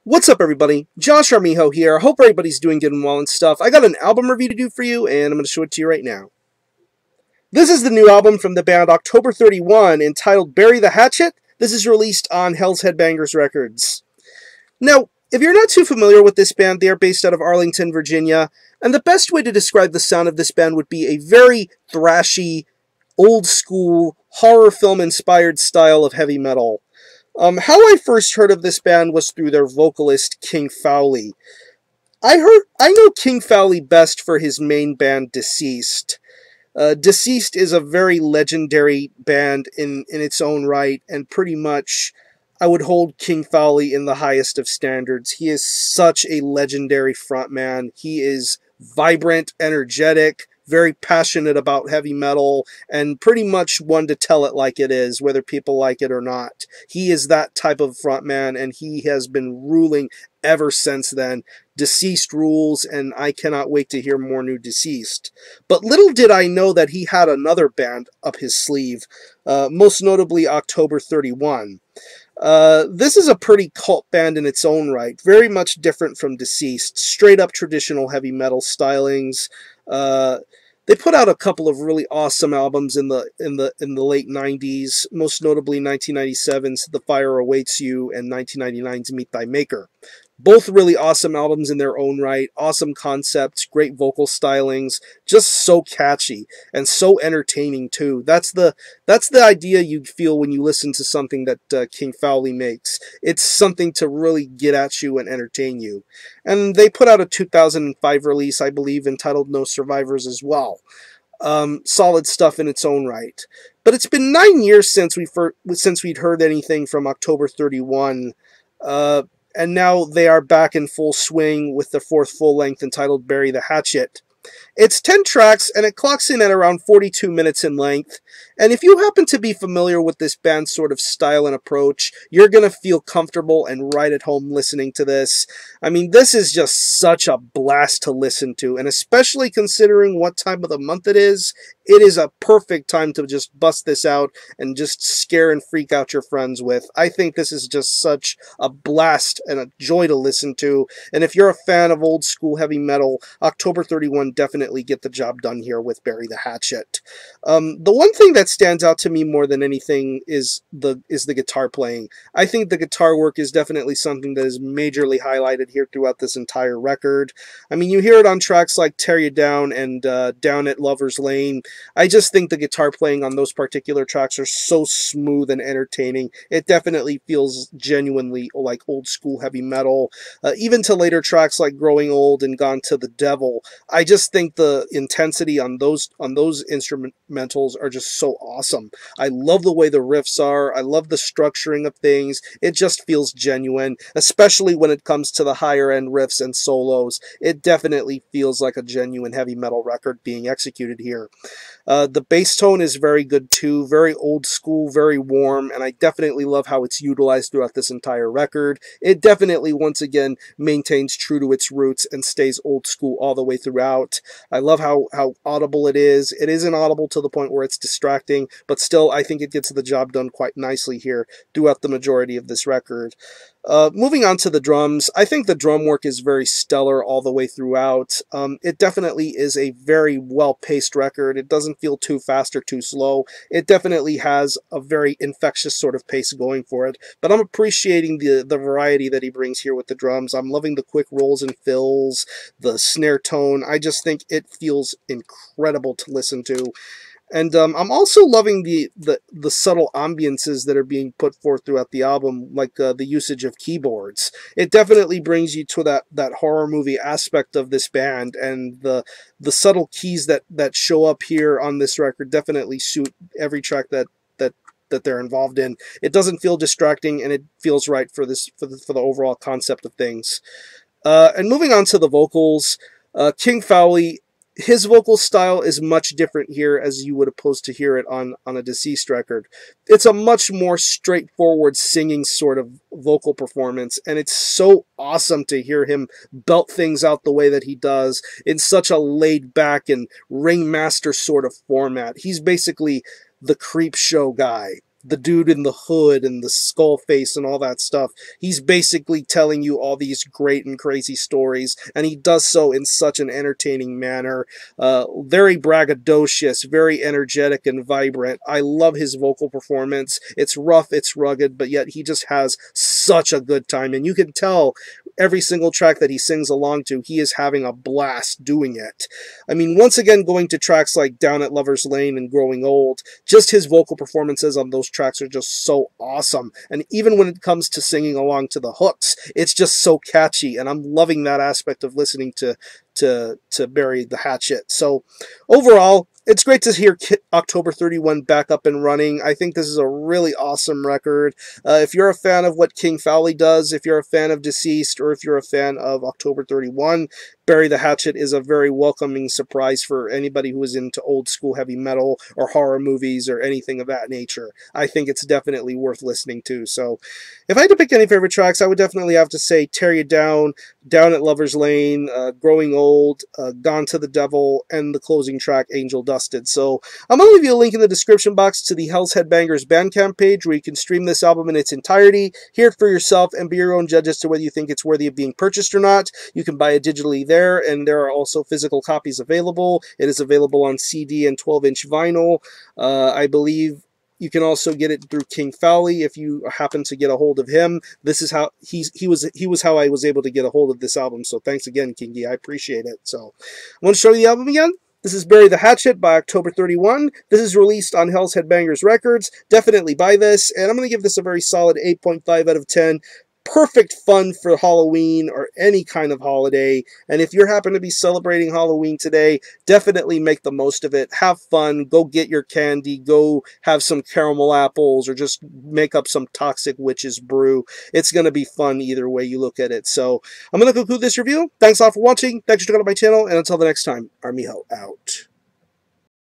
What's up, everybody? Josh Armijo here. I hope everybody's doing good and well and stuff. I got an album review to do for you, and I'm going to show it to you right now. This is the new album from the band October 31, entitled Bury the Hatchet. This is released on Hells Headbangers Records. Now, if you're not too familiar with this band, they are based out of Arlington, Virginia, and the best way to describe the sound of this band would be a very thrashy, old-school, horror film-inspired style of heavy metal. How I first heard of this band was through their vocalist, King Fowley. I know King Fowley best for his main band, Deceased. Deceased is a very legendary band in its own right, and pretty much I would hold King Fowley in the highest of standards. He is such a legendary frontman. He is vibrant, energetic, very passionate about heavy metal, and pretty much one to tell it like it is, whether people like it or not. He is that type of frontman, and he has been ruling ever since then. Deceased rules, and I cannot wait to hear more new Deceased. But little did I know that he had another band up his sleeve, most notably October 31. This is a pretty cult band in its own right, very much different from Deceased, straight up traditional heavy metal stylings. They put out a couple of really awesome albums in the late 90s, most notably 1997's The Fire Awaits You and 1999's Meet Thy Maker. Both really awesome albums in their own right, awesome concepts, great vocal stylings, just so catchy and so entertaining too. That's the idea you feel when you listen to something that King Fowley makes. It's something to really get at you and entertain you. And they put out a 2005 release, I believe, entitled No Survivors as well. Solid stuff in its own right. But it's been 9 years since we'd heard anything from October 31. And now they are back in full swing with their fourth full-length entitled Bury the Hatchet. It's 10 tracks, and it clocks in at around 42 minutes in length. And if you happen to be familiar with this band's sort of style and approach, you're going to feel comfortable and right at home listening to this. I mean, this is just such a blast to listen to, and especially considering what time of the month it is a perfect time to just bust this out and just scare and freak out your friends with. I think this is just such a blast and a joy to listen to. And if you're a fan of old school heavy metal, October 31 definitely get the job done here with Bury the Hatchet. The one thing that stands out to me more than anything is the guitar playing. I think the guitar work is definitely something that is majorly highlighted here throughout this entire record. I mean, you hear it on tracks like Tear You Down and Down at Lover's Lane. I just think the guitar playing on those particular tracks are so smooth and entertaining. It definitely feels genuinely like old school heavy metal. Even to later tracks like Growing Old and Gone to the Devil. I just think the intensity on those instrumentals are just so awesome. I love the way the riffs are. I love the structuring of things. It just feels genuine, especially when it comes to the higher end riffs and solos. It definitely feels like a genuine heavy metal record being executed here. The bass tone is very good too, very old school, very warm, and I definitely love how it's utilized throughout this entire record. It definitely, once again, maintains true to its roots and stays old school all the way throughout. I love how audible it is. It isn't audible to the point where it's distracting, but still, I think it gets the job done quite nicely here throughout the majority of this record. Moving on to the drums, I think the drum work is very stellar all the way throughout. It definitely is a very well-paced record. It doesn't feel too fast or too slow. It definitely has a very infectious sort of pace going for it, but I'm appreciating the variety that he brings here with the drums. I'm loving the quick rolls and fills, the snare tone. I just think it feels incredible to listen to. And I'm also loving the subtle ambiances that are being put forth throughout the album, like the usage of keyboards. It definitely brings you to that horror movie aspect of this band, and the subtle keys that show up here on this record definitely suit every track that they're involved in. It doesn't feel distracting, and it feels right for the overall concept of things. And moving on to the vocals, King Fowley. His vocal style is much different here as you would opposed to hear it on a Deceased record. It's a much more straightforward singing sort of vocal performance, and it's so awesome to hear him belt things out the way that he does in such a laid-back and ringmaster sort of format. He's basically the creep show guy. the dude in the hood and the skull face and all that stuff. He's basically telling you all these great and crazy stories, and he does so in such an entertaining manner. Very braggadocious, very energetic and vibrant. I love his vocal performance. It's rough, it's rugged, but yet he just has such a good time, and you can tell every single track that he sings along to, he is having a blast doing it. I mean, once again, going to tracks like Down at Lover's Lane and Growing Old, just his vocal performances on those tracks are just so awesome. And even when it comes to singing along to the hooks, it's just so catchy, and I'm loving that aspect of listening to Bury the Hatchet. So overall, it's great to hear October 31 back up and running. I think this is a really awesome record. If you're a fan of what King Fowley does, if you're a fan of Deceased, or if you're a fan of October 31, Bury the Hatchet is a very welcoming surprise for anybody who is into old school heavy metal or horror movies or anything of that nature. I think it's definitely worth listening to. So if I had to pick any favorite tracks, I would definitely have to say Tear You Down, Down at Lover's Lane, Growing Old, Gone to the Devil, and the closing track, Angel Dusted. So I'm going to leave you a link in the description box to the Hells Headbangers Bandcamp page where you can stream this album in its entirety, hear it for yourself, and be your own judge as to whether you think it's worthy of being purchased or not. You can buy it digitally there, and there are also physical copies available. It is available on CD and 12-inch vinyl. I believe you can also get it through King Fowley if you happen to get a hold of him. This is how he was how I was able to get a hold of this album. So thanks again, Kingy. I appreciate it. So I want to show you the album again. This is Bury the Hatchet by October 31. This is released on Hells Headbangers Records. Definitely buy this, and I'm going to give this a very solid 8.5 out of 10. Perfect fun for Halloween or any kind of holiday. And if you happen to be celebrating Halloween today, definitely make the most of it. Have fun. Go get your candy. Go have some caramel apples, or just make up some toxic witch's brew. It's going to be fun either way you look at it. So I'm going to conclude this review. Thanks all for watching. Thanks for checking out my channel. And until the next time, Armijo out.